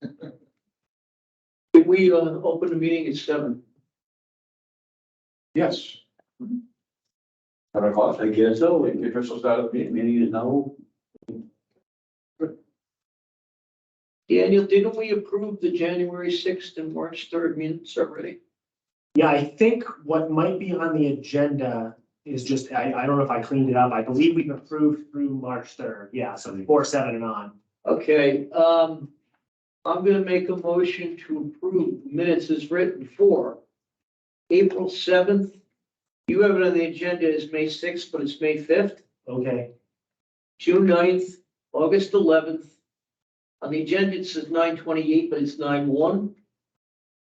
Did we, open the meeting at 7? Yes. 7 o'clock. I guess so. The official start of the meeting. Meeting is now. Daniel, didn't we approve the January 6th and March 3rd minutes already? Yeah, I think what might be on the agenda is just, I don't know if I cleaned it up. I believe we've approved through March 3rd. Yeah, so 4, 7 and on. Okay, I'm gonna make a motion to approve minutes as written for April 7th. You have it on the agenda as May 6th, but it's May 5th, Okay, June 9th, August 11th. On the agenda, it says 9/28, but it's 9/1,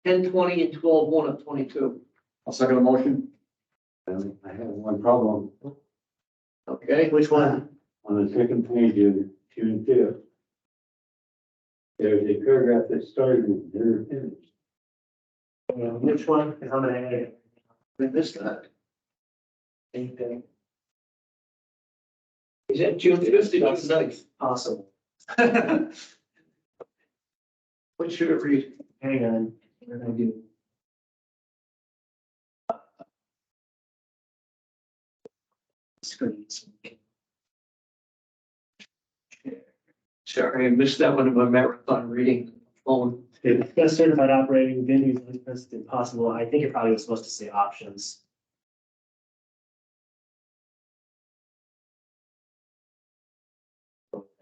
10/20, and 12/1 of 22. I'll second the motion. I have one problem Okay, which one? on the second page of June 5th. There's a paragraph that started with never finished. Which one? Because I'm gonna edit it. I missed that. Same thing. Is that June 5th or June 9th? Awesome. What should it read? Hang on. What did I do? Screens. Sorry, I missed that one in my marathon reading phone. Discuss certified operating venues as possible. I think it probably was supposed to say options.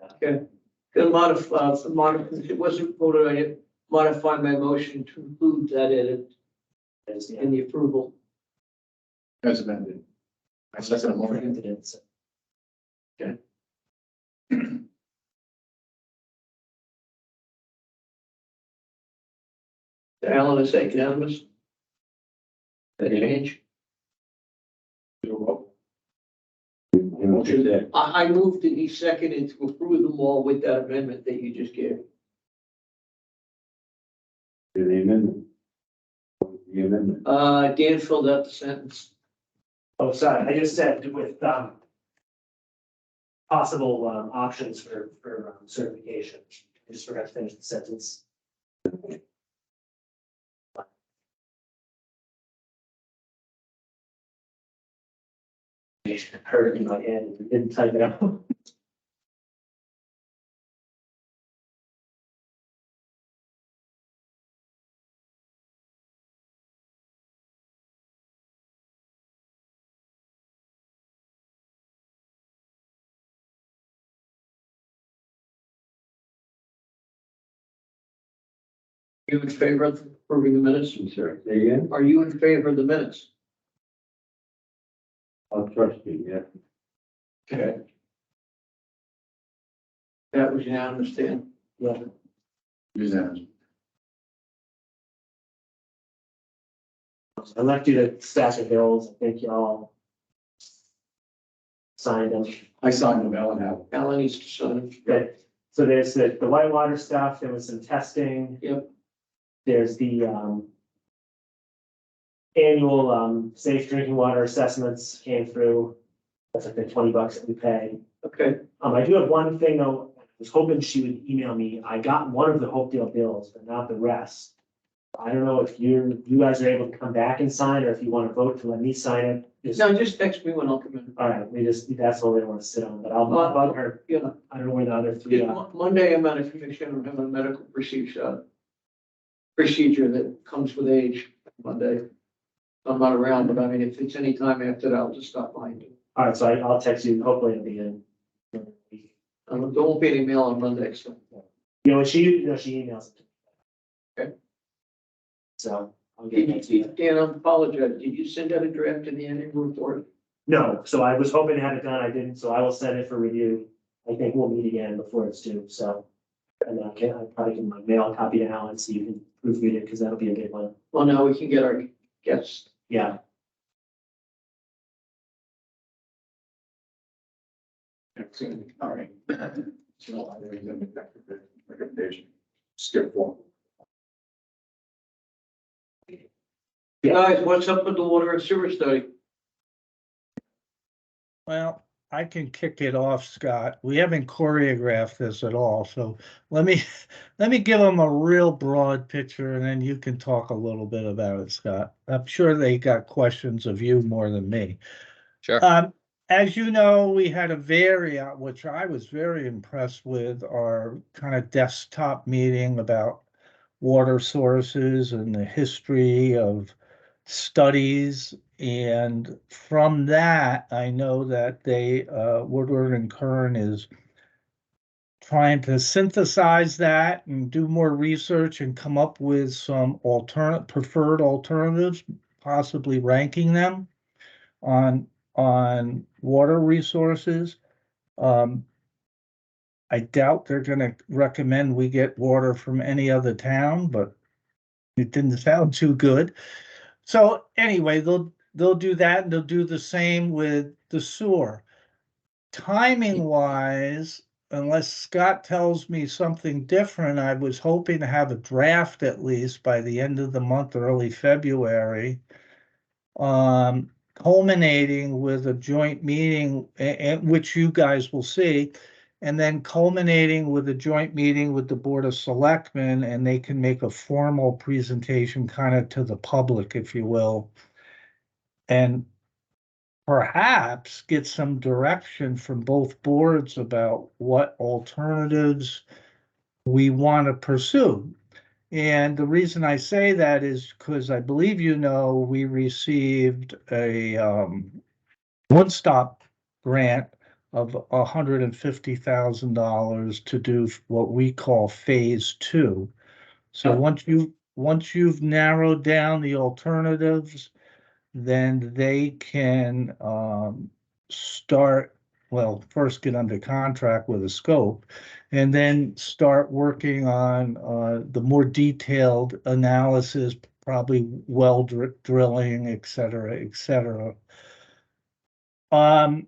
Okay. Gonna modify, it wasn't voted on yet, modify my motion to include that edit in the approval. As amended. I second the motion. Alan, is that unanimous? That change? Motion that, I moved that he seconded to approve them all with that amendment that you just gave. the amendment. The amendment. Dan filled out the sentence. Oh, sorry, I just said with, possible, options for, certification. I just forgot to finish the sentence. I heard it in my head and didn't type it out. You in favor of approving the minutes? I'm sorry, say again? Are you in favor of the minutes? I'll trust you, yeah. Okay. That was unanimous, Dan. Yeah. Unanimous. I left you the stack of bills. I think y'all signed them. I signed them, Ellen have. Alan needs to sign it. Good. So there's the whitewater stuff. There was some testing. Yep. There's the, annual, safe drinking water assessments came through. That's like the $20 that we pay. Okay, I do have one thing though. I was hoping she would email me. I got one of the Hopedale bills, but not the rest. I don't know if you guys are able to come back and sign, or if you want to vote to let me sign it. now just text me when I'll come in. All right, that's all they want to sit on, but I'll bug her. Yeah. I don't know where the other three are. Monday, I'm out of commission. I'm having a medical procedure that comes with age Monday. I'm not around, but I mean, if it's any time after that, I'll just stop by. All right, so I'll text you. Hopefully it'll be in. There won't be any mail on Monday, so. She emails it. Okay. So I'll get that to you. Dan, I apologize. Did you send out a draft in the annual report? No, so I was hoping to have it done. I didn't, so I will send it for review. I think we'll meet again before it's due, so. And I probably can mail a copy to Alan so you can proofread it, because that'll be a good one. Well, now we can get our guests. Yeah. All right. So I think I'm back to the recommendation. Skip one. Yeah. Guys, what's up with the water and sewer study? Well, I can kick it off, Scott. We haven't choreographed this at all, so let me let me give them a real broad picture and then you can talk a little bit about it, Scott. I'm sure they got questions of you more than me. Sure. As you know, we had which I was very impressed with, our kind of desktop meeting about water sources and the history of studies. And from that, I know that Woodward and Kern is trying to synthesize that and do more research and come up with some preferred alternatives, possibly ranking them on water resources. I doubt they're gonna recommend we get water from any other town, but it didn't sound too good. So anyway, they'll do that, and they'll do the same with the sewer. Timing wise, unless Scott tells me something different, I was hoping to have a draft at least by the end of the month, early February. Culminating with a joint meeting, which you guys will see, and then culminating with a joint meeting with the Board of Selectmen, and they can make a formal presentation kind of to the public, if you will, and perhaps get some direction from both boards about what alternatives we want to pursue. And the reason I say that is because I believe we received a one-stop grant of $150,000 to do what we call phase 2. So once you've narrowed down the alternatives, then they can first get under contract with a scope, and then start working on the more detailed analysis, probably well drilling, et cetera, et cetera. And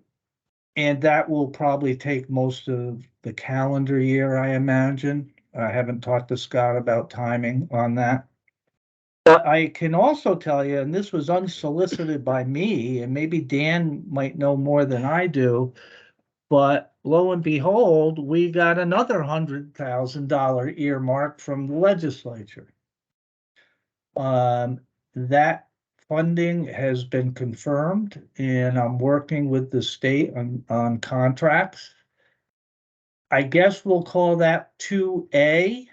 that will probably take most of the calendar year, I imagine. I haven't talked to Scott about timing on that. But I can also tell you, and this was unsolicited by me, and maybe Dan might know more than I do, but lo and behold, we got another $100,000 earmark from the legislature. That funding has been confirmed, and I'm working with the state on contracts. I guess we'll call that 2A.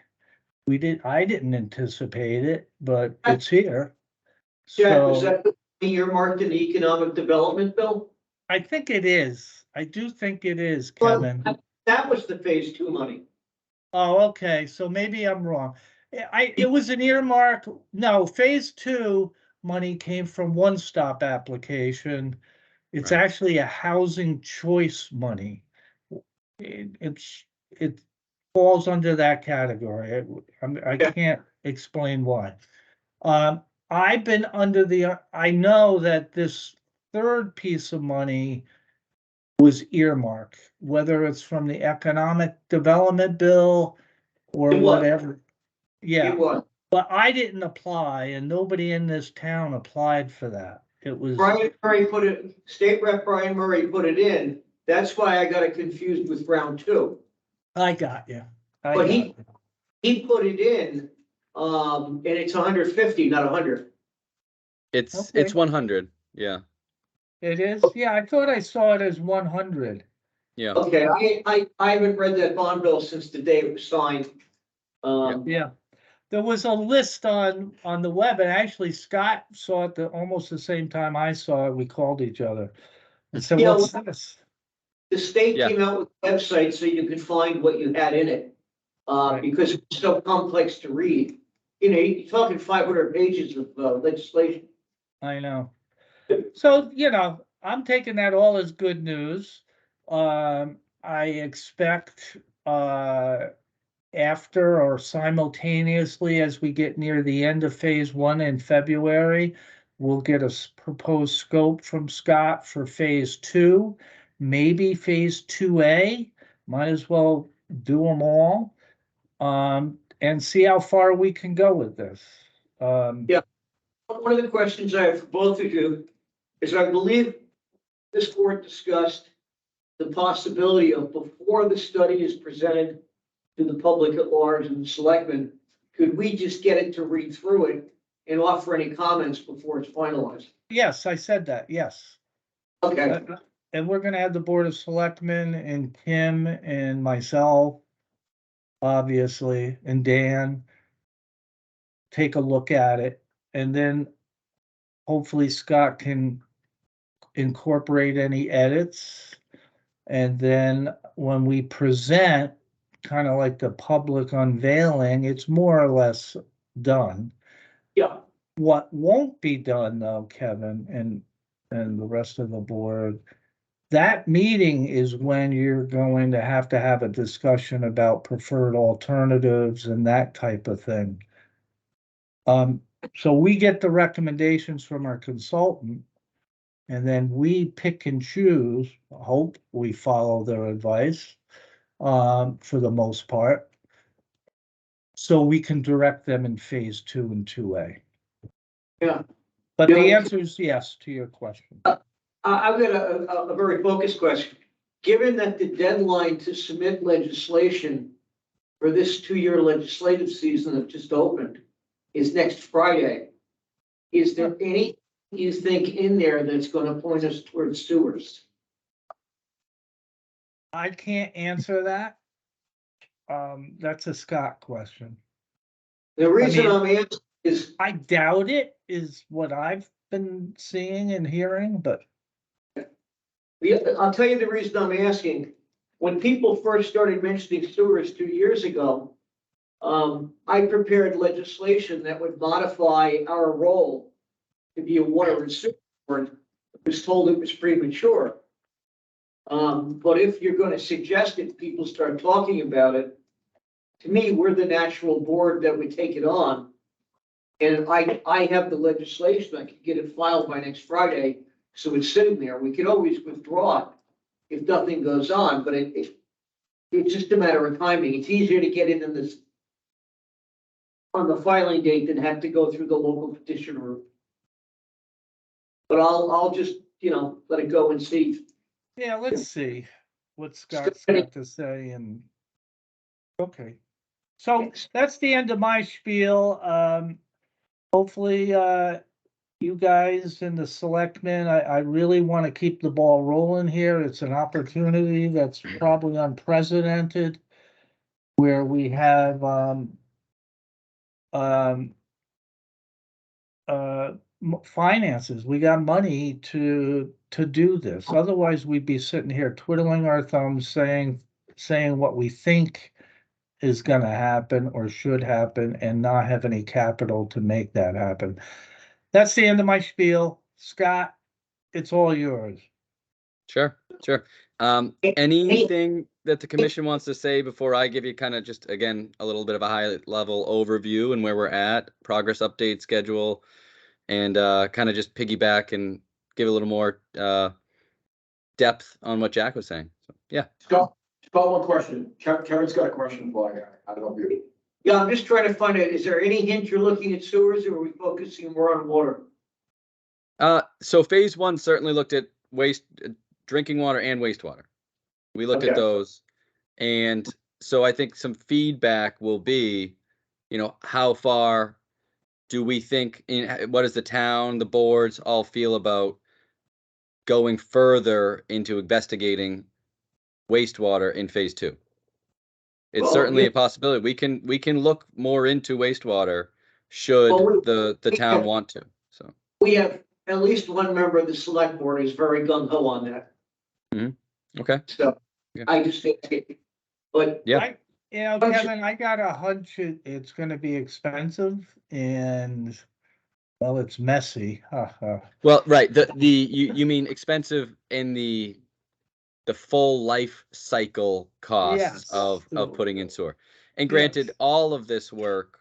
I didn't anticipate it, but it's here. Jack, was So that earmarked in the economic development bill? I think it is. I do think it is, Well, Kevin. that was the phase 2 money. Oh, okay, so maybe I'm wrong. It was an earmark. No, phase 2 money came from One Stop application. It's Right. actually a housing choice money. It falls under that category. I Yeah. can't explain why. I've been I know that this third piece of money was earmarked, whether it's from the economic development bill or It was. whatever. Yeah, It was. but I didn't apply, and nobody in this town applied for that. It was, State Rep Brian Murray put it in. That's why I got it confused with round 2. I got you. But he put it in, and it's 150, not 100. It's Okay. 100. Yeah. It is? Yeah, I thought I saw it as 100. Yeah. Okay, I haven't read that bond bill since the day it was signed. Yeah. There was a list on the web, and actually Scott saw it almost the same time I saw it. We called each other and said, Yeah, what's this? The state Yeah. came out with a website so you could find what you had in it, Right. because it's so complex to read. You're talking 500 pages of legislation. I know. So, I'm taking that all as good news. I expect after or simultaneously as we get near the end of phase 1 in February, we'll get a proposed scope from Scott for phase 2, maybe phase 2A. Might as well do them all, and see how far we can go with this. Yeah. One of the questions I have for both of you is, I believe this board discussed the possibility of before the study is presented to the public at large and the selectmen, could we just get it to read through it and offer any comments before it's finalized? Yes, I said that, yes. Okay, And we're gonna have the Board of Selectmen and Tim and myself, obviously, and Dan take a look at it, and then hopefully Scott can incorporate any edits. And then when we present, kind of like the public unveiling, it's more or less done. yeah, What won't be done though, Kevin and the rest of the board, that meeting is when you're going to have a discussion about preferred alternatives and that type of thing. So we get the recommendations from our consultant, and then we pick and choose, hope we follow their advice, for the most part. So we can direct them in phase 2 and 2A. yeah. But the Yeah. answer is yes to your question. I've got a very focused question. Given that the deadline to submit legislation for this 2-year legislative season that just opened is next Friday, is there any you think in there that's gonna point us towards sewers? I can't answer that. That's a Scott question. The reason mean- I'm asking is, I doubt it is what I've been seeing and hearing, but I'll tell you the reason I'm asking. When people first started mentioning sewers 2 years ago, I prepared legislation that would modify our role to be a water and sewer board. I was told it was premature. But if you're gonna suggest it, people start talking about it. To me, we're the natural board that would take it on. And I have the legislation, I could get it filed by next Friday, so it's sitting there. We could always withdraw it if nothing goes on, but it's just a matter of timing. It's easier to get it in this on the filing date than have to go through the local petition route. But I'll just, let it go and see. yeah, let's see what Scott's got to say and. Okay, so that's the end of my spiel. Hopefully, you guys and the selectmen, I really want to keep the ball rolling here. It's an opportunity that's probably unprecedented. Where we have, finances, we got money to do this. Otherwise, we'd be sitting here twiddling our thumbs saying what we think is gonna happen or should happen and not have any capital to make that happen. That's the end of my spiel. Scott, it's all yours. Sure. Anything that the commission wants to say before I give you kind of just, again, a little bit of a high level overview and where we're at, progress update schedule, and kind of just piggyback and give a little more depth on what Jack was saying. So, yeah. Scott, one question. Kevin's got a question for you. I don't know if you. Yeah, I'm just trying to find out, is there any hint you're looking at sewers or are we focusing more on water? So phase 1 certainly looked at drinking water and wastewater. We looked at Okay. those. And so I think some feedback will be, how far do we think, what does the town, the boards all feel about going further into investigating wastewater in phase 2? It's Well, certainly yeah. a possibility. We can look more into wastewater should Well, the town want to. So We have at least one member of the select board is very gung ho on that. okay. So Yeah. I just think, but Yeah. Kevin, I got a hunch it's gonna be expensive and, well, it's messy. Well, right. You mean expensive in the full life cycle costs Yes. of putting in sewer. And granted, Yes. all of this work,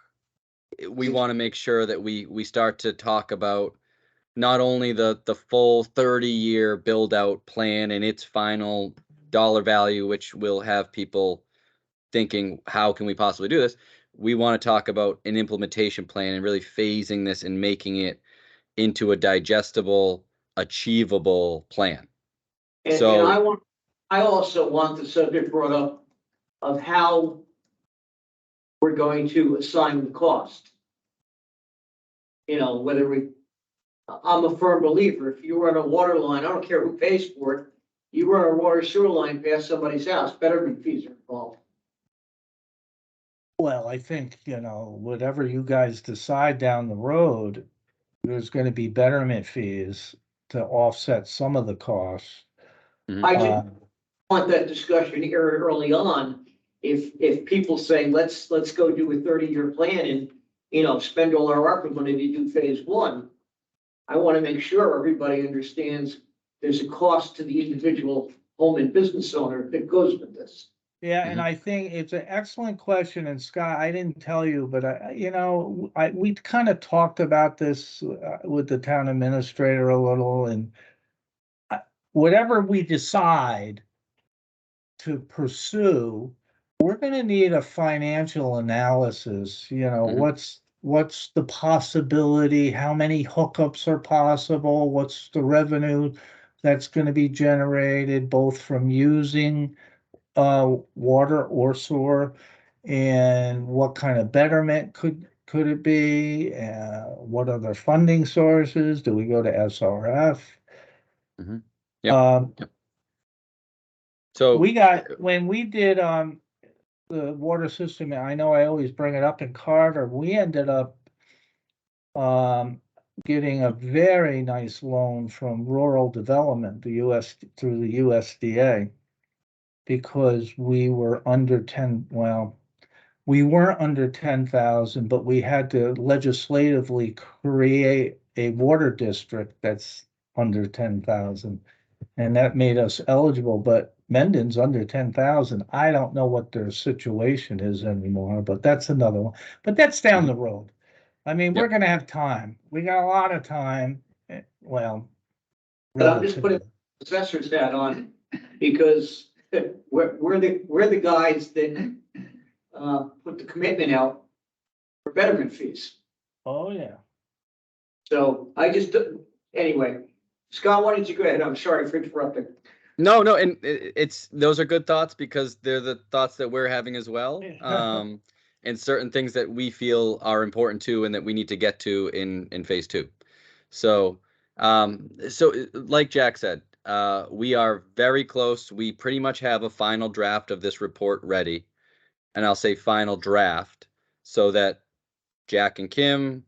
we want to make sure that we start to talk about not only the full 30-year build out plan and its final dollar value, which will have people thinking, how can we possibly do this? We want to talk about an implementation plan and really phasing this and making it into a digestible, achievable plan. and So- I also want the subject brought up of how we're going to assign the cost. You know, whether I'm a firm believer, if you run a water line, I don't care who pays for it, you run a water sewer line past somebody's house, betterment fees are involved. Well, I think, whatever you guys decide down the road, there's gonna be betterment fees to offset some of the costs. I just Uh, want that discussion here early on. If people say, let's go do a 30-year plan and, spend all our ARPA money to do phase one. I want to make sure everybody understands there's a cost to the individual home and business owner that goes with this. Yeah, and I think it's an excellent question, and Scott, I didn't tell you, but we kind of talked about this with the town administrator a little, and whatever we decide to pursue, we're gonna need a financial analysis, what's the possibility, how many hookups are possible, what's the revenue that's gonna be generated both from using water or sewer, and what kind of betterment could it be? What other funding sources? Do we go to SRF? Mhm. Yep. Um, So, when we did, the water system, I know I always bring it up in Carver, we ended up getting a very nice loan from Rural Development, through the USDA. Because we were under 10, well, we weren't under 10,000, but we had to legislatively create a water district that's under 10,000. And that made us eligible, but Mendon's under 10,000. I don't know what their situation is anymore, but that's another one. But that's down the road. I mean, we're gonna have time. We got a lot of time. Well, But I'm just relatively. putting assessor's hat on because we're the guys that put the commitment out for betterment fees. Oh, yeah. So anyway, Scott, why don't you go ahead? I'm sorry for interrupting. no, and those are good thoughts because they're the thoughts that we're having as well. And certain things that we feel are important too, and that we need to get to in phase two. So, like Jack said, we are very close. We pretty much have a final draft of this report ready, and I'll say final draft so that Jack and Kim,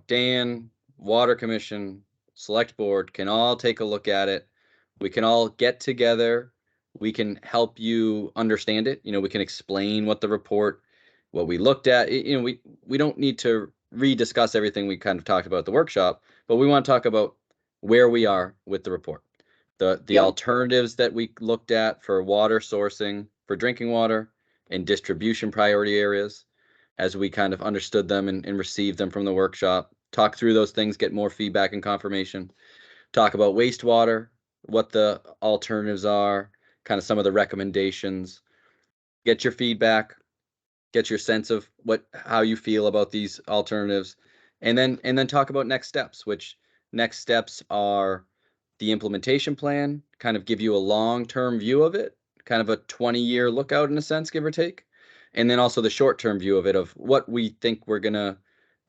Dan, Water Commission, Select Board can all take a look at it. We can all get together. We can help you understand it. We can explain what we looked at. We don't need to rediscuss everything we kind of talked about at the workshop, but we want to talk about where we are with the report. The alternatives that we looked at for water sourcing, for drinking water, and distribution priority areas, as we kind of understood them and received them from the workshop. Talk through those things, get more feedback and confirmation. Talk about wastewater, what the alternatives are, kind of some of the recommendations. Get your feedback, get your sense of how you feel about these alternatives, and then talk about next steps, which next steps are the implementation plan, kind of give you a long-term view of it, kind of a 20-year lookout in a sense, give or take. And then also the short-term view of it, of what we think we're gonna,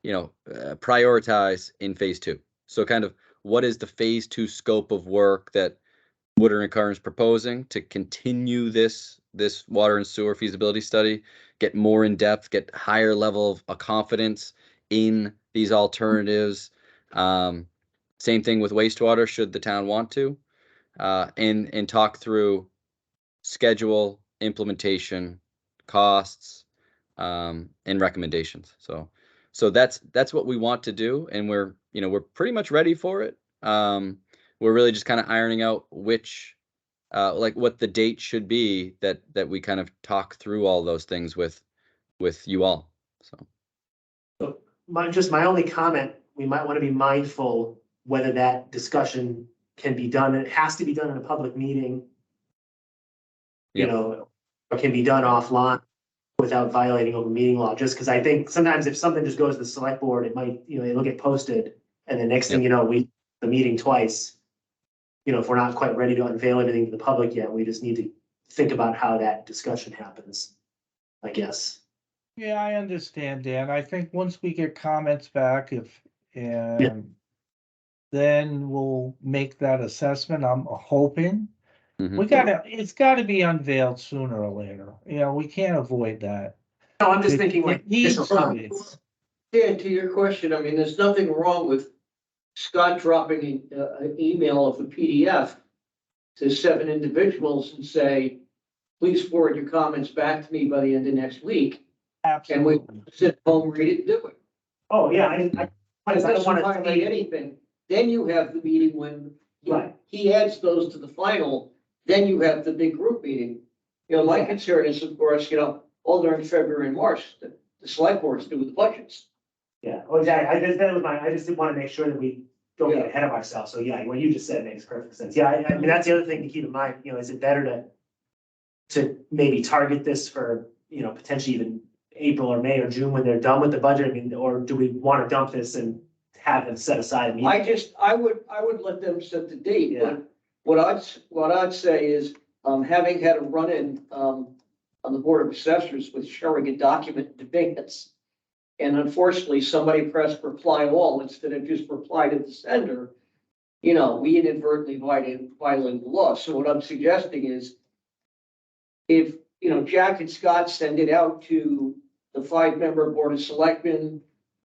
prioritize in phase two. So kind of what is the phase two scope of work that Woodard and Curran is proposing to continue this water and sewer feasibility study, get more in depth, get higher level of confidence in these alternatives. Same thing with wastewater, should the town want to, and talk through schedule, implementation, costs, and recommendations. So that's what we want to do, and we're pretty much ready for it. We're really just kind of ironing out which, what the date should be that we kind of talk through all those things with you all. So my only comment, we might want to be mindful whether that discussion can be done. It has to be done in a public meeting. Or can be done offline without violating open meeting law, just because I think sometimes if something just goes to the select board, it might, it'll get posted. And the next thing you know, the meeting twice. if we're not quite ready to unveil anything to the public yet, we just need to think about how that discussion happens, I guess. Yeah, I understand, Dan. I think once we get comments back, and then we'll make that assessment. I'm hoping. Mhm. It's gotta be unveiled sooner or later. We can't avoid that. No, I'm just It- thinking it like needs initial to be. comments. Dan, to your question, I mean, there's nothing wrong with Scott dropping an email of a PDF to 7 individuals and say, please forward your comments back to me by the end of next week. And we Absolutely. sit home, read it, and do it. Oh, yeah, I It don't doesn't want violate to. anything. Then you have the meeting when Right. he adds those to the final, then you have the big group meeting. My concern is, of course, all during February and March, the select boards do with the budgets. Yeah, oh, exactly. I just didn't want to make sure that we don't get Yeah. ahead of ourselves. So yeah, what you just said makes perfect sense. Yeah, I mean, that's the other thing to keep in mind, is it better to maybe target this for, potentially even April or May or June when they're done with the budget? I mean, or do we want to dump this and have them set aside a meeting? I would let them set the date, Yeah. but what I'd say is, having had a run-in, on the Board of Assessors with sharing a document debates. And unfortunately, somebody pressed reply all instead of just reply to the sender. We inadvertently violated the law. So what I'm suggesting is if, Jack and Scott send it out to the 5-member Board of Selectmen,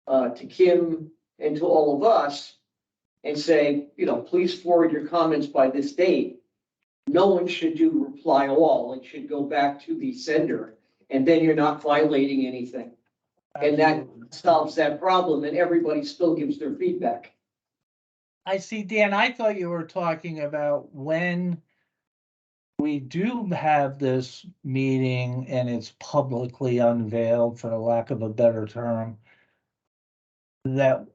to Kim and to all of us and say, please forward your comments by this date. No one should do reply all. It should go back to the sender, and then you're not violating anything. And that Absolutely. solves that problem, and everybody still gives their feedback. I see, Dan, I thought you were talking about when we do have this meeting and it's publicly unveiled, for the lack of a better term, that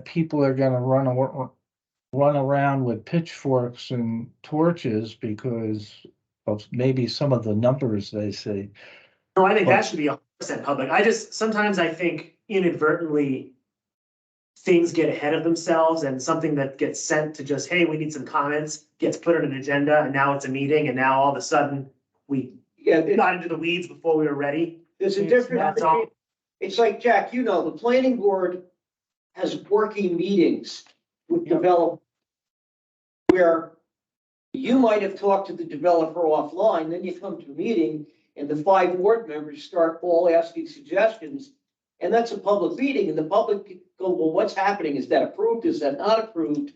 people are gonna run around with pitchforks and torches because of maybe some of the numbers they see. No, I think that should be 100% public. Sometimes I think inadvertently things get ahead of themselves and something that gets sent to just, hey, we need some comments, gets put on an agenda and now it's a meeting and now all of a sudden we Yeah, got into the weeds before we were ready. there's a It's difference. That's all. It's like, Jack, the planning board has working meetings with Yep. developers where you might have talked to the developer offline, then you come to a meeting and the 5 board members start all asking suggestions. And that's a public meeting and the public go, well, what's happening? Is that approved? Is that not approved?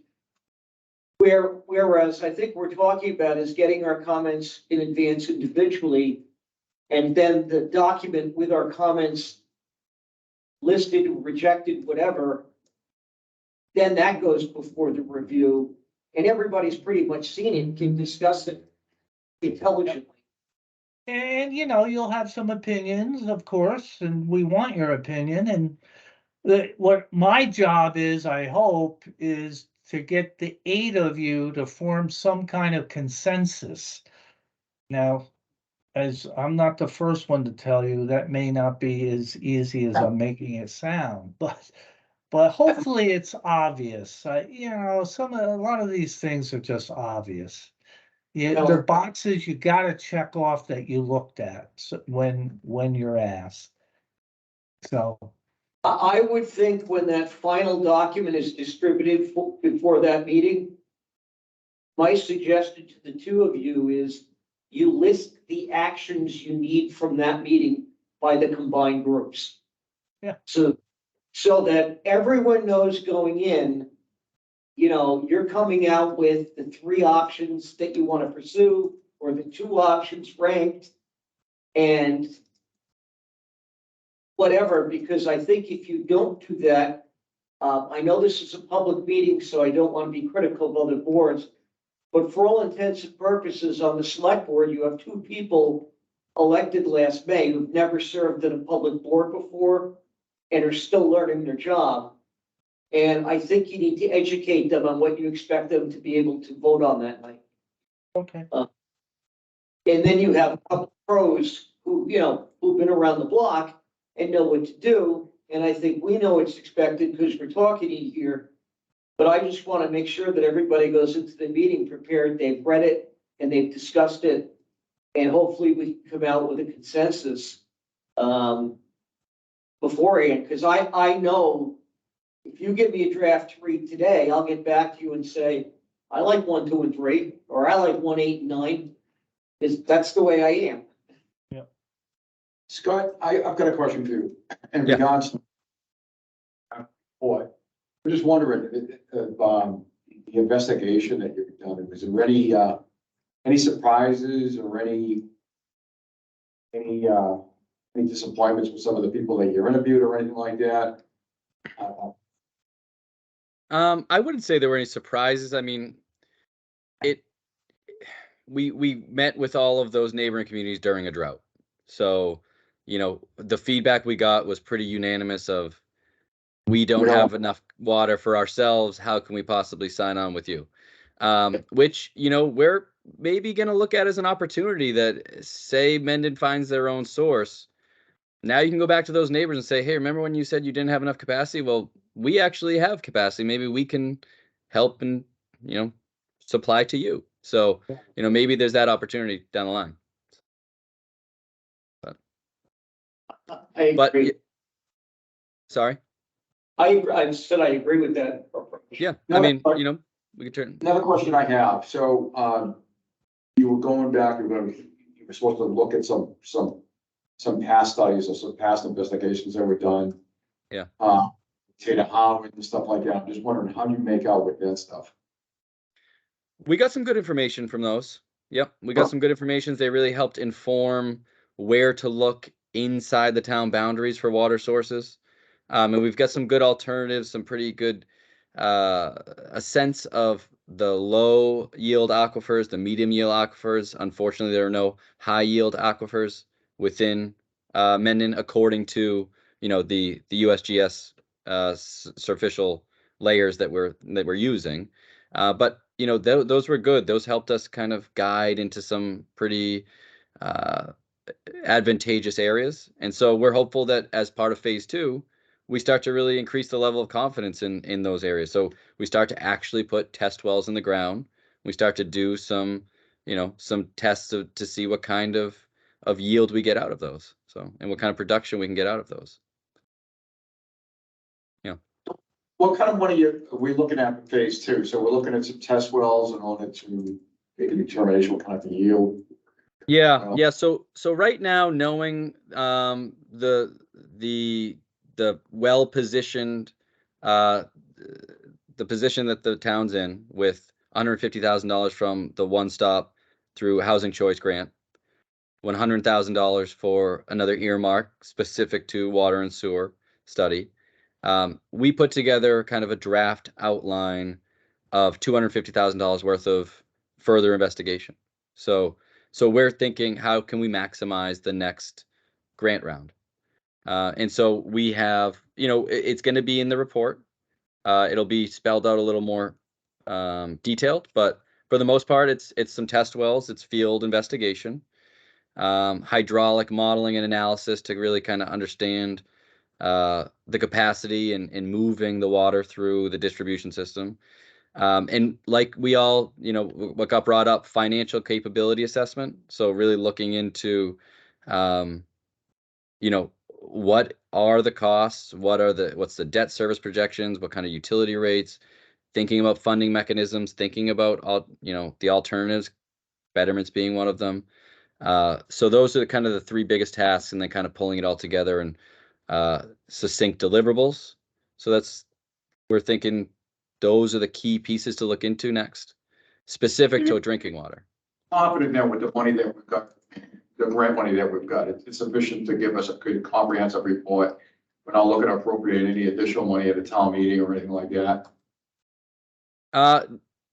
Whereas I think we're talking about is getting our comments in advance individually. And then the document with our comments listed, rejected, whatever. Then that goes before the review and everybody's pretty much seen it, can discuss it intelligently. And you'll have some opinions, of course, and we want your opinion. And what my job is, I hope, is to get the 8 of you to form some kind of consensus. Now, as I'm not the first one to tell you, that may not be as easy as I'm making it sound, but hopefully it's obvious. A lot of these things are just obvious. Yeah, they're boxes you gotta check off that you looked at when you're asked. So, I would think when that final document is distributed before that meeting, my suggestion to the 2 of you is you list the actions you need from that meeting by the combined groups. Yeah. So that everyone knows going in, you're coming out with the 3 options that you want to pursue or the 2 options ranked and whatever, because I think if you don't do that, I know this is a public meeting, so I don't want to be critical of other boards. But for all intents and purposes, on the select board, you have 2 people elected last May who've never served in a public board before and are still learning their job. And I think you need to educate them on what you expect them to be able to vote on that night. okay, And then you have a couple pros who've been around the block and know what to do. And I think we know what's expected because we're talking here. But I just want to make sure that everybody goes into the meeting prepared, they've read it and they've discussed it. And hopefully we can come out with a consensus, beforehand, because I know if you give me a draft to read today, I'll get back to you and say, I like 1, 2, and 3, or I like 1, 8, and 9. That's the way I am. Scott, I've got a question for you in Yeah. regards to what, I'm just wondering, if, the investigation that you've done, was there any surprises or any disappointments with some of the people that you interviewed or anything like that? I wouldn't say there were any surprises. I mean, we met with all of those neighboring communities during a drought. So, the feedback we got was pretty unanimous of, we don't have enough water for ourselves. How can we possibly sign on with you? Which, we're maybe going to look at as an opportunity that, say Mendon finds their own source. Now you can go back to those neighbors and say, hey, remember when you said you didn't have enough capacity? Well, we actually have capacity. Maybe we can help and, supply to you. So, maybe there's that opportunity down the line. I But agree. sorry. I said I agree with that approach. Yeah. No, I mean, but- we could turn. Another question I have, so, you were going back, you were supposed to look at some past studies or some past investigations that were done. Yeah. Taylor Howard and stuff like that. I'm just wondering, how do you make out with that stuff? We got some good information from those. Yep. We got some good information. They really helped inform where to look inside the town boundaries for water sources. And we've got some good alternatives, some pretty good, a sense of the low yield aquifers, the medium yield aquifers. Unfortunately, there are no high yield aquifers within Mendon, according to, the USGS superficial layers that we're using. But those were good. Those helped us kind of guide into some pretty advantageous areas. And so we're hopeful that as part of phase 2, we start to really increase the level of confidence in those areas. So we start to actually put test wells in the ground. We start to do some tests to see what kind of yield we get out of those. So, and what kind of production we can get out of those. What kind of money are we looking at for phase 2? So we're looking at some test wells in order to make a determination what kind of yield. Yeah. So right now, knowing the well positioned, the position that the town's in, with $150,000 from the One Stop through Housing Choice Grant, $100,000 for another earmark specific to water and sewer study. We put together kind of a draft outline of $250,000 worth of further investigation. So we're thinking, how can we maximize the next grant round? And so we have, it's going to be in the report. It'll be spelled out a little more detailed, but for the most part, it's some test wells, it's field investigation, hydraulic modeling and analysis to really kind of understand the capacity and moving the water through the distribution system. And like we all, what got brought up, financial capability assessment. So really looking into, what are the costs? What's the debt service projections? What kind of utility rates? Thinking about funding mechanisms, thinking about all, the alternatives, betterments being one of them. So those are kind of the 3 biggest tasks, and then kind of pulling it all together and succinct deliverables. So we're thinking those are the key pieces to look into next, specific to drinking water. Confident that with the money that we've got, the grant money that we've got, it's sufficient to give us a good comprehensive report. We're not looking to appropriate any additional money at a town meeting or anything like that.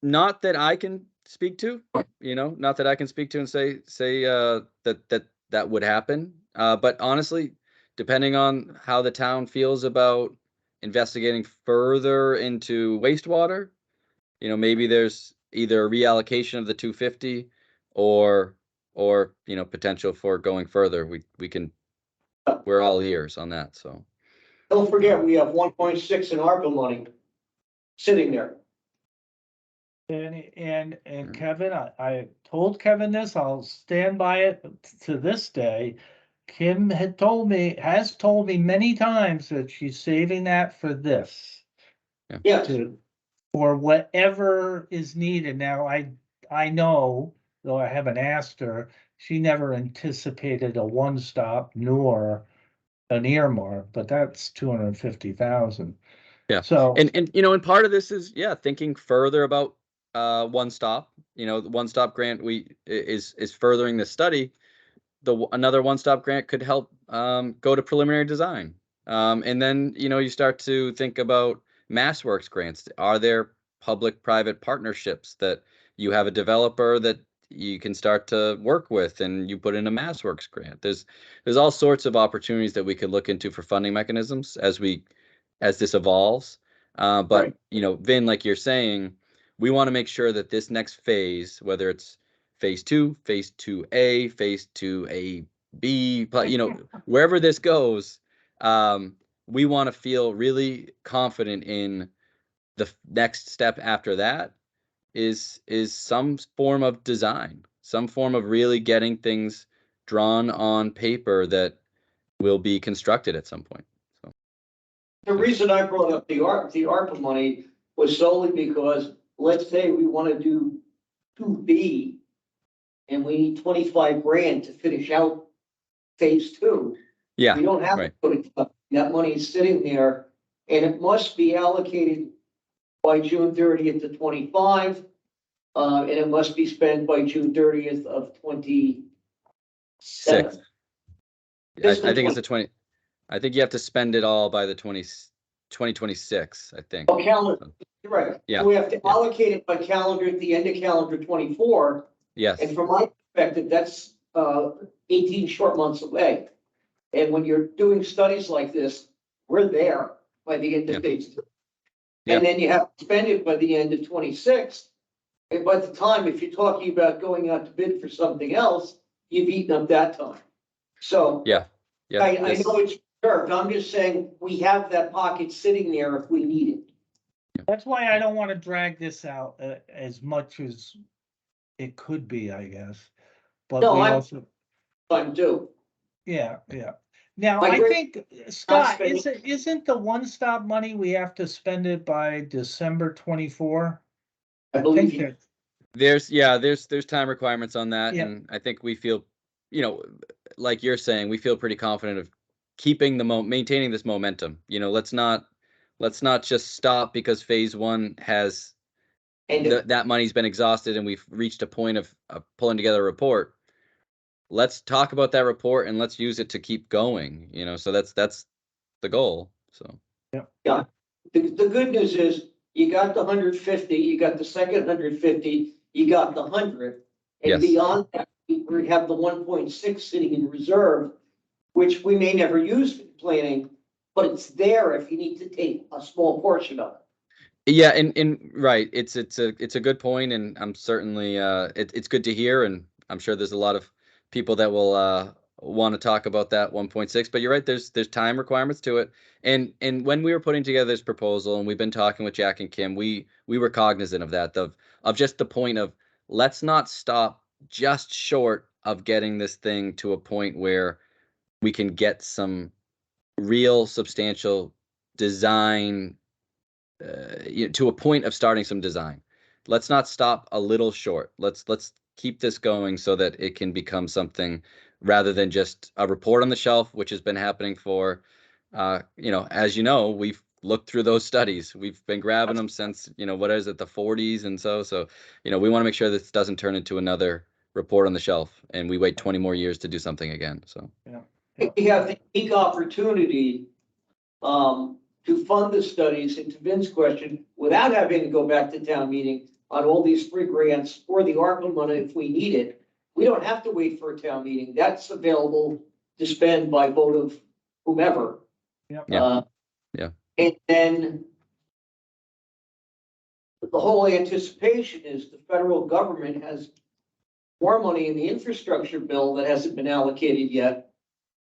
Not that I can speak to, not that I can speak to and say that would happen. But honestly, depending on how the town feels about investigating further into wastewater, maybe there's either a reallocation of the 250 or potential for going further. We're all ears on that. So Don't forget, we have 1.6 in ARPA money. sitting there. And Kevin, I told Kevin this, I'll stand by it to this day. Kim has told me many times that she's saving that for this. Yes, For whatever is needed. Now, I know, though I haven't asked her, she never anticipated a one-stop nor an earmark, but that's 250,000. Yeah. So, And you know, and part of this is, yeah, thinking further about one stop. You know, the one stop grant is furthering the study. Another one stop grant could help go to preliminary design. And then, you know, you start to think about MassWorks grants. Are there public-private partnerships that you have a developer that you can start to work with and you put in a MassWorks grant? There's all sorts of opportunities that we could look into for funding mechanisms as this evolves. But Right. you know, Vin, like you're saying, we want to make sure that this next phase, whether it's phase 2, phase 2A, phase 2AB, but you know, wherever this goes, we want to feel really confident in the next step after that is some form of design, some form of really getting things drawn on paper that will be constructed at some point. So the reason I brought up the ARPA money was solely because, let's say we want to do 2B and we need 25 grand to finish out phase 2. yeah, We don't have to right. put it, that money is sitting there and it must be allocated by June 30th to 25. And it must be spent by June 30th of 27. Six. I Fiscal think it's the 20. I think you have to spend it all by the 2026, I think. Oh, calendar, you're right. Yeah, So we have to yeah. allocate it by calendar at the end of calendar 24. Yes. And from my perspective, that's 18 short months away. And when you're doing studies like this, we're there by the end Yeah. of phase 2. Yeah. And then you have to spend it by the end of 26. And by the time, if you're talking about going out to bid for something else, you've eaten up that time. So Yeah. Yeah. I this- know it's curved. I'm just saying we have that pocket sitting there if we need it. that's why I don't want to drag this out as much as it could be, I guess. But No, we I'm- also, Fun too. yeah. Now, My I great- think, Scott, spending- isn't the one-stop money, we have to spend it by December 24? I believe think you. there's time requirements on that, Yeah. and I think we feel, you know, like you're saying, we feel pretty confident of keeping maintaining this momentum. You know, let's not just stop because phase 1 has And that money's been exhausted and we've reached a point of pulling together a report. Let's talk about that report and let's use it to keep going. You know, so that's the goal. So the good news is you got the 150, you got the second 150, you got the 100. And Yes. beyond that, we have the 1.6 sitting in reserve, which we may never use for planning, but it's there if you need to take a small portion of it. yeah, and right, it's a good point, and I'm certainly it's good to hear, and I'm sure there's a lot of people that will want to talk about that 1.6. But you're right, there's time requirements to it, and when we were putting together this proposal, and we've been talking with Jack and Kim, we were cognizant of that, of just the point of let's not stop just short of getting this thing to a point where we can get some real substantial design to a point of starting some design. Let's not stop a little short. Let's keep this going so that it can become something rather than just a report on the shelf, which has been happening for, you know, as you know, we've looked through those studies. We've been grabbing them since, you know, what is it, the 40s, and so you know, we want to make sure this doesn't turn into another report on the shelf and we wait 20 more years to do something again. So We have the unique opportunity to fund the studies, and to Vin's question, without having to go back to town meeting on all these free grants or the ARPA money if we need it. We don't have to wait for a town meeting. That's available to spend by vote of whomever. Yep. Yeah. Yeah. And then the whole anticipation is the federal government has more money in the infrastructure bill that hasn't been allocated yet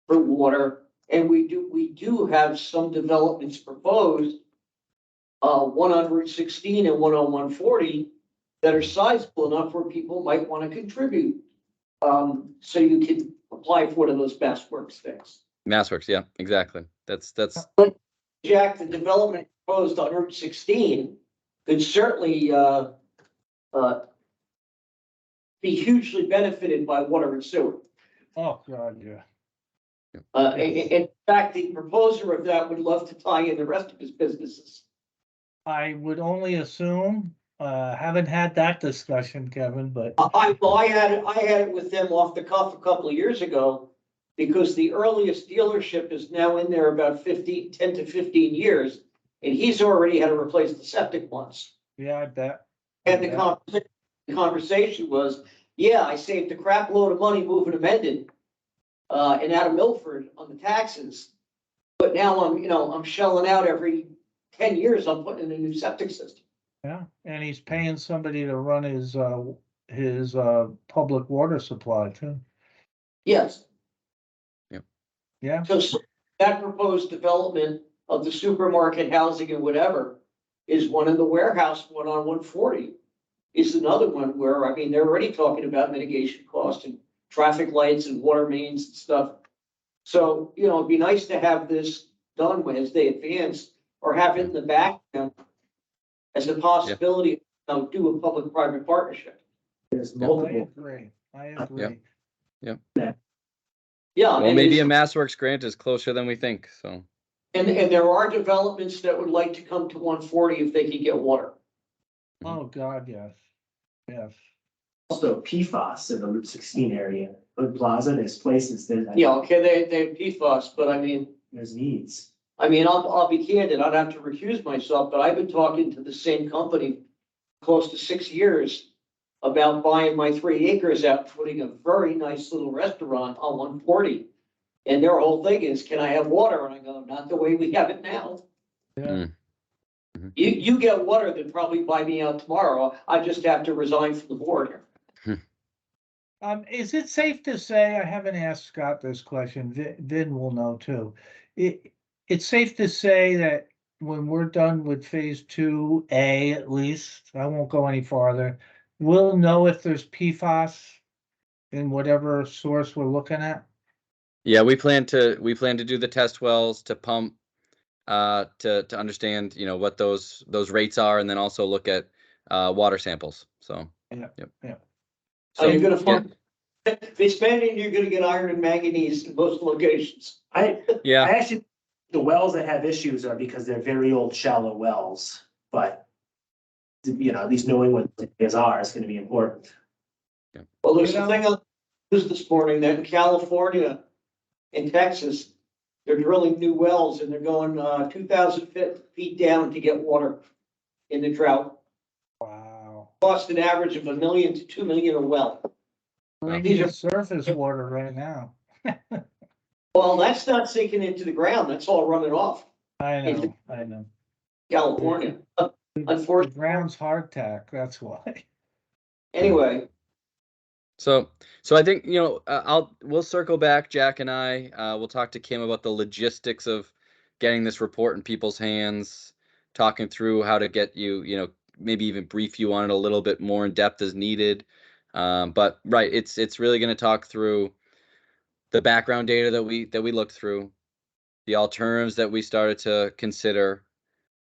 for water. And we do have some developments proposed one on Route 16 and one on 140 that are sizable enough where people might want to contribute. So you can apply for one of those Mass Works things. MassWorks, yeah, exactly. That's Jack, the development proposed on Route 16 could certainly, be hugely benefited by water and sewer. Oh, God, yeah. In fact, the proposer of that would love to tie in the rest of his businesses. I would only assume, haven't had that discussion, Kevin, but I had it with them off the cuff a couple of years ago, because the earliest dealership is now in there about 10 to 15 years, and he's already had to replace the septic once. yeah, I bet. And the conversation was, yeah, I saved a crap load of money moving to Mendon, and out of Milford on the taxes. But now I'm shelling out every 10 years, I'm putting in a new septic system. Yeah, and he's paying somebody to run his public water supply too. Yes. Yeah, So that proposed development of the supermarket housing and whatever is one in the warehouse, one on 140 is another one where, I mean, they're already talking about mitigation cost and traffic lights and water mains and stuff. So, it'd be nice to have this done as they advance, or have it in the background as a possibility of do a public-private partnership. There's I multiple. agree. I agree. Yeah. well, and maybe a it's- MassWorks grant is closer than we think. So And there are developments that would like to come to 140 if they can get water. Oh, God, yes. Yes. Also PFAS in the Route 16 area, Hood Plaza, there's places that. Yeah, okay, they have PFAS, but I mean, There's needs. I'll be candid, I'd have to recuse myself, but I've been talking to the same company close to 6 years about buying my 3 acres out, and putting a very nice little restaurant on 140. And their whole thing is, can I have water? And I go, not the way we have it now. Yeah. Mm. You get water, then probably buy me out tomorrow. I just have to resign from the board. Is it safe to say, I haven't asked Scott this question, Vin will know too. It's safe to say that when we're done with phase 2A at least, I won't go any farther, we'll know if there's PFAS in whatever source we're looking at? yeah, we plan to do the test wells to pump to understand what those rates are, and then also look at water samples. So Yeah, yep. yeah. So you're gonna yeah. find, if it's spending, you're gonna get iron and manganese in most locations. I Yeah, actually, the wells that have issues are because they're very old shallow wells, but at least knowing what these are is gonna be important. Well, there's You a thing on news this morning that in California, in Texas, they're drilling new wells and they're going 2,000 feet down to get water in the drought. Wow. Cost an average of $1 million to $2 million a well. We These need are- surface water right now. Well, that's not sinking into the ground. That's all running off I know. California. The Unfortunately, ground's hardtack, that's why. anyway, So I think, we'll circle back, Jack and I, we'll talk to Kim about the logistics of getting this report in people's hands, talking through how to get you, maybe even brief you on it a little bit more in depth as needed. But right, it's really going to talk through the background data that we looked through, the alternatives that we started to consider,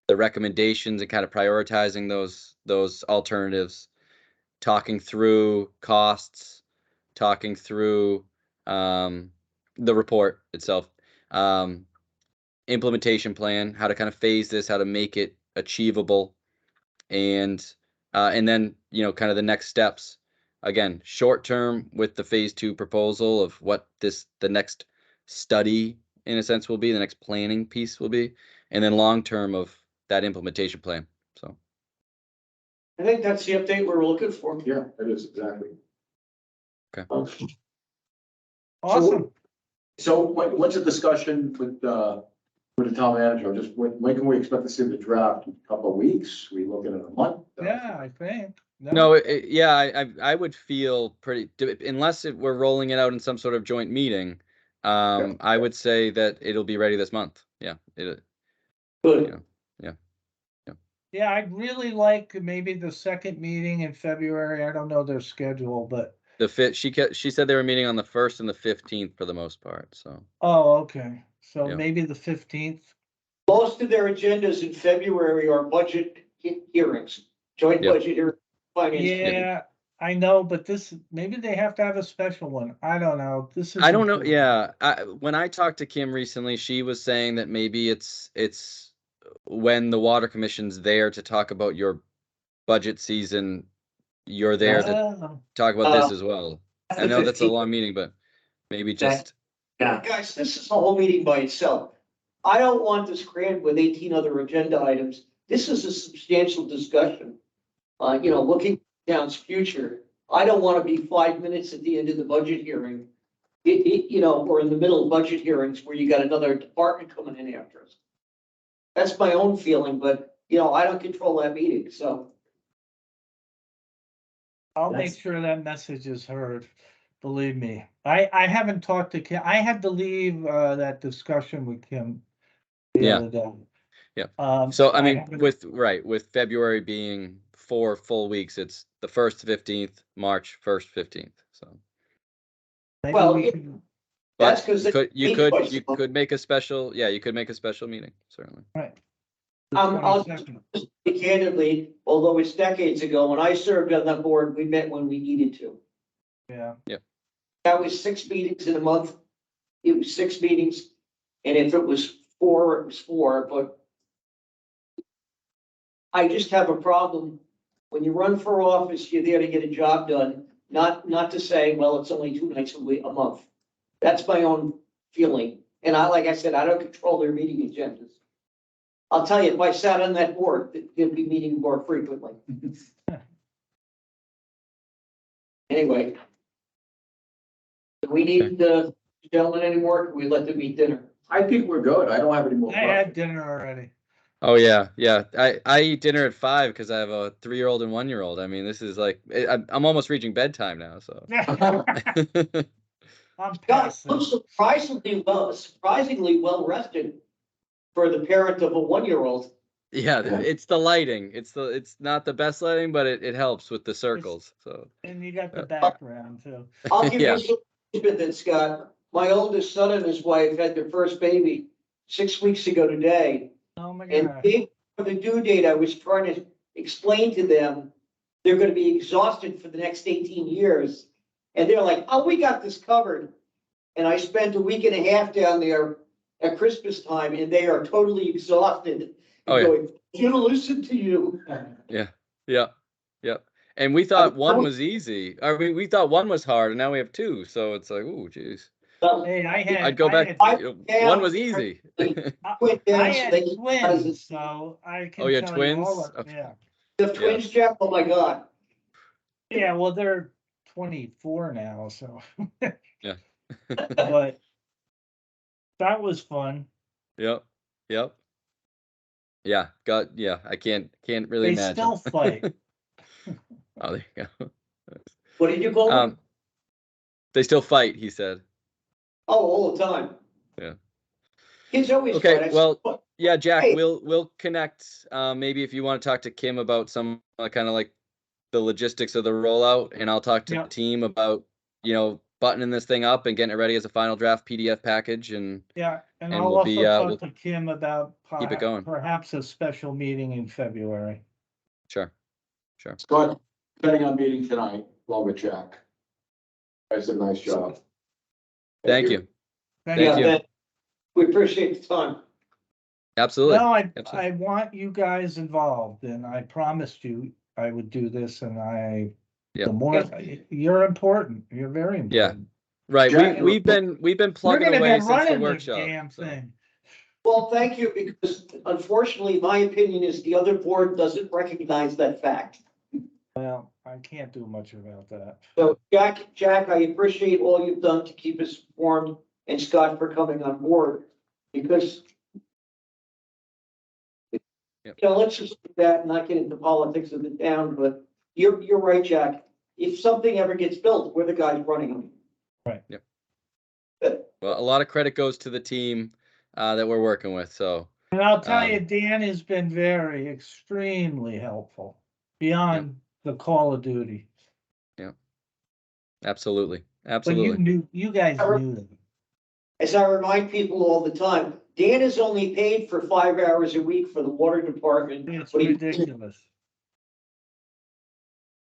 the recommendations and kind of prioritizing those alternatives, talking through costs, talking through the report itself, implementation plan, how to kind of phase this, how to make it achievable, and then kind of the next steps. Again, short term with the phase 2 proposal of what the next study in a sense will be, the next planning piece will be, and then long term of that implementation plan. So I think that's the update we're looking for. Yeah, it is, exactly. Awesome. So what's the discussion with the town manager? Just when can we expect to see the draft? A couple of weeks? We looking at a month? Yeah, I think. no, yeah, I would feel pretty, unless we're rolling it out in some sort of joint meeting. I would say that it'll be ready this month. Yeah, Good. Yeah. Yeah, I'd really like maybe the second meeting in February. I don't know their schedule, but, She said they were meeting on the 1st and the 15th for the most part, so, oh, okay. So Yeah. maybe the 15th. Most of their agendas in February are budget hearings, joint Yep. budget hearing, finance. committee. Yeah, I know, but this, maybe they have to have a special one. I don't know. This is. I don't know, important. yeah, when I talked to Kim recently, she was saying that maybe it's when the water commission's there to talk about your budget season, you're there to Oh, talk about this as well. That's I the know that's a 15th. long meeting, but maybe Okay. just, Yeah, Guys, this is a whole meeting by itself. I don't want this crammed with 18 other agenda items. This is a substantial discussion. Looking down's future. I don't want to be 5 minutes at the end of the budget hearing. Or in the middle of budget hearings where you got another department coming in after us. That's my own feeling, but I don't control that meeting, so. I'll make That's- sure that message is heard. Believe me. I haven't talked to Kim. I had to leave, that discussion with Kim the Yeah. other day. Yeah. so I mean, haven't- with February being 4 full weeks, it's the 1st, 15th, March 1st, 15th, so. maybe Well, we yeah. can- That's But 'cause you they could, you meet could, twice you a month. could make a special, yeah, you could make a special meeting, certainly. Right. I'll 22nd. candidly, although it's decades ago, when I served on that board, we met when we needed to. Yeah, That was 6 meetings in a month. It was 6 meetings, and if it was 4, it was 4, but I just have a problem. When you run for office, you're there to get a job done, not to say, well, it's only 2 nights a month. That's my own feeling. And like I said, I don't control their meeting agendas. I'll tell you, if I sat on that board, they'd be meeting more frequently. Anyway. Do we need the gentlemen anymore? Can we let them eat dinner? I think we're good. I don't have any more I had questions. dinner already. Oh, yeah, yeah. I eat dinner at 5 because I have a 3-year-old and 1-year-old. I mean, this is like, I'm almost reaching bedtime now, so. I'm God, past I'm this. surprisingly well rested for the parent of a 1-year-old. Yeah, Yeah. it's the lighting. It's not the best lighting, but it helps with the circles, so. And you got the background too. I'll give Yeah. you some tidbit that, Scott. My oldest son and his wife had their first baby 6 weeks ago today. Oh my And God. for the due date, I was trying to explain to them, they're gonna be exhausted for the next 18 years. And they're like, oh, we got this covered. And I spent a week and a half down there at Christmas time, and they are totally exhausted. Oh, yeah. Going, "Should have listened to you." Yeah, yeah. And we thought one was easy. I mean, we thought one was hard, and now we have 2, so it's like, ooh, geez. So Hey, I had. I'd go I back, had- one was easy. went I down, so had they- twins, so I can Oh, you tell had you all twins? of, yeah. The twins, Jeff, oh my God. Yeah, well, they're 24 now, so. Yeah. But that was fun. Yep. Yeah, I can't really They imagine. still fight. Oh, there you go. What did you call them? They still fight, he said. Oh, all the time. Yeah. Kids always Okay, fight. I said, well, "What?" Yeah, Jack, Hey. we'll connect, maybe if you want to talk to Kim about some, kind of like the logistics of the rollout, and I'll talk to Yeah. the team about, buttoning this thing up and getting it ready as a final draft PDF package, and Yeah, and And I'll we'll be, also we'll talk to Kim about keep it going. perhaps a special meeting in February. sure. Scott, depending on meeting tonight, along with Jack. Guys did a nice job. Thank you. Thank Thank you. We appreciate the time. Absolutely. No, Absolutely. I want you guys involved, and I promised you I would do this, and Yeah. the more, you're important, you're very Yeah. important. Right, Jack, we've been You're plugging gonna away be since the running this workshop. damn so. thing. Well, thank you, because unfortunately, my opinion is the other board doesn't recognize that fact. Well, I can't do much about that. So Jack, I appreciate all you've done to keep us informed, and Scott for coming on board, because Yep. let's just do that and not get into politics of the town, but you're right, Jack. If something ever gets built, we're the guys running them. Well, a lot of credit goes to the team that we're working with. So And I'll tell Um, you, Dan has been very extremely helpful beyond the Call of Duty. Absolutely, But you guys knew that. As I remind people all the time, Dan is only paid for 5 hours a week for the water department. It's but he- ridiculous.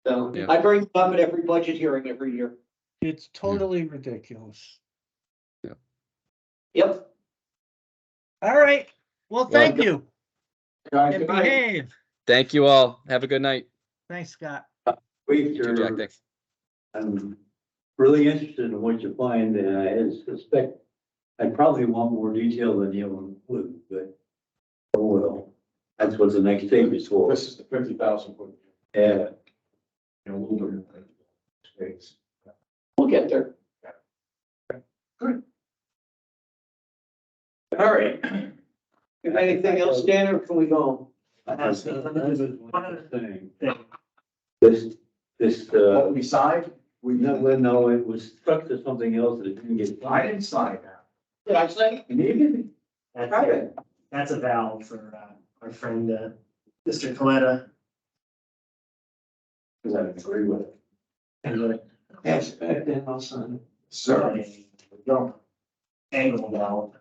So Yeah. I bring it up at every budget hearing every year. It's totally ridiculous. Yep. All right. Well, thank you. Guys, And good night. behave. Thank you all. Have a good night. Thanks, Scott. Wait, You too, Jack. sir, Thanks. I'm really interested in what you find, and I suspect I probably want more detail than you would, but oh well. That's what the next stage is for. This is the 50,000 foot. Yeah. In a little bit of space. We'll get there. All right. Anything else, Dan, or can we go? That's One other thing. thing. This, What we signed, we, no, it was stuck to something else that didn't get. I didn't sign that. Did I say? Immediately. That's a valve for, our friend, Mr. Coletta. Because I didn't agree with it. And Yes, then I'll sign. Sir, no angle valve.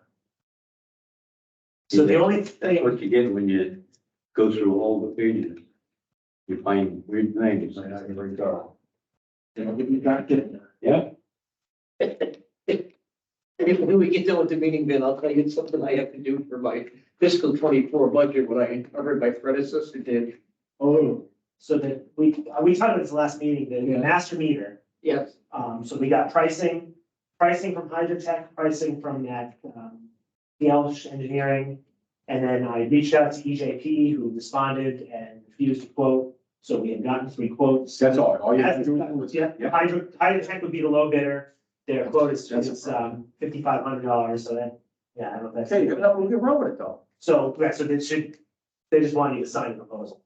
So the only That's thing, what you get when you go through all the pages. You find weird things. I can bring it up. You know, you got it. Yeah. When we get done with the meeting, Ben, I'll tell you something I have to do for my fiscal 24 budget, what I uncovered my predecessor did. oh, so that we talked about this last meeting, the Yeah. master meter. Yes, So we got pricing from Hydrotech, pricing from that, Welsh Engineering. And then I reached out to EJP, who responded and refused to quote. So we had gotten 3 quotes. That's all you have to do. Yeah, Hydrotech would be the low bidder. Their quote is, $5,500, so that, yeah, I don't know if that's. Okay, we'll get wrong with it though. So, yeah, so they just want you to sign the proposal.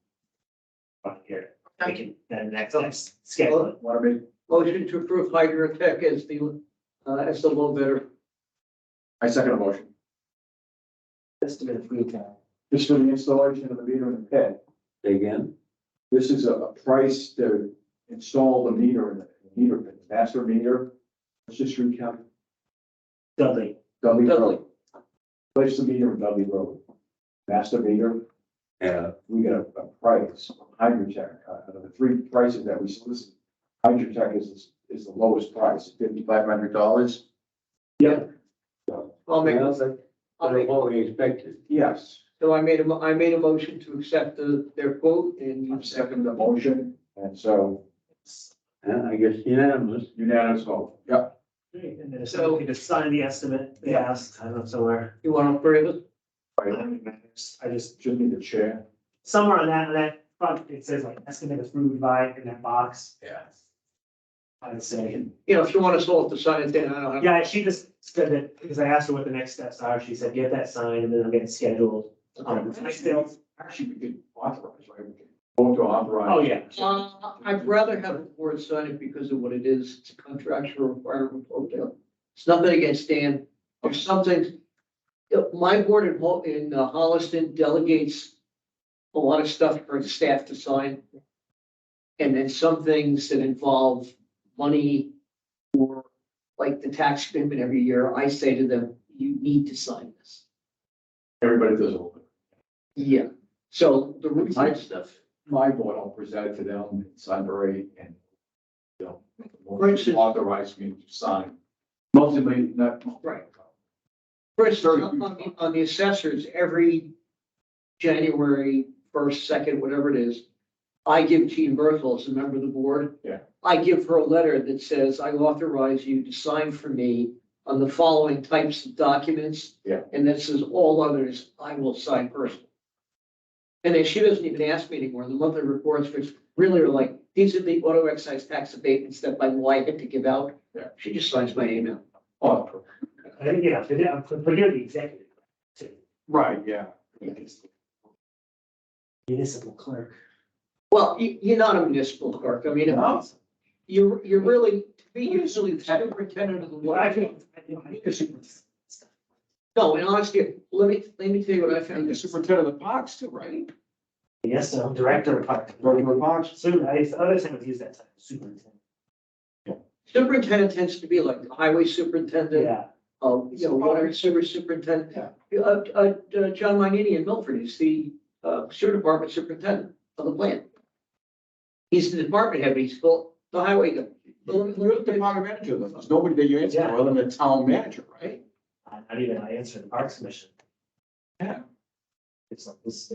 Right here, I can, then next schedule it. Want to make, motion to approve Hydrotech as the low bidder. I second a motion. Estimate approved. This for the installation of the meter in the pit. Say again? This is a price to install the meter in the meter pit, master meter. Let's just recap. Dudley, Dudley Dudley. Road. Place the meter in Dudley Road. Master meter, Yeah. we got a price, Hydrotech, out of the 3 prices that we solicited. Hydrotech is the lowest price, $5,500. Yeah. So, I'll make, Well, that's what we expected. yes, so I made a motion to accept their quote I and second the motion, and so I guess unanimous. unanimous vote. Yep. and then so we just sign the estimate, they asked, I don't know, somewhere. you want to approve it? I just, Should be the chair. somewhere on that front, it says like estimate approved by in that box. Yeah. I would say, You know, if you want us all to sign it, then I don't have. yeah, she just said that, because I asked her what the next steps are, she said, get that signed and then I'll get it scheduled. I still, Actually, we could authorize, right? We could vote to authorize. oh, yeah. I'd rather have the board sign it because of what it is. It's a contractual requirement. It's nothing against Dan. There's something, my board in Holliston delegates a lot of stuff for the staff to sign. And then some things that involve money or like the tax commitment every year, I say to them, you need to sign this. Everybody does a little bit. Yeah, so the routine stuff. My board, I'll present it to them, Sunbury, and they'll For instance- authorize me to sign. Mostly, not. Right. For instance, on the assessors, every January 1st, 2nd, whatever it is, I give Jean Berthel as a member of the board. Yeah. I give her a letter that says, I authorize you to sign for me on the following types of documents. Yeah. And that says all others, I will sign personally. And then she doesn't even ask me anymore. The monthly reports, which really are like, these are the auto excise tax abatements that my wife had to give out. Yeah. She just signs my name out. Oh, I think, yeah, forgive the executive, too, right, yeah. municipal clerk. Well, you're not a municipal clerk. I mean, No. you're really, to be usually the superintendent of the Well, I water. think, No, in honesty, let me tell you what I And found. the superintendent of the parks too, right? Yes, so director of park. Director of parks. Soon, other times use that time, superintendent. Superintendent tends to be like the highway superintendent, Yeah, water and sewer superintendent. Yeah. John Magnini in Milford is the, sewer department superintendent of the plant. He's the department head, but he's the highway guy. You're the department manager, though. There's nobody that you answer to Yeah. other than the town manager, right? not even I answer the Parks Commission. Yeah. It's like this.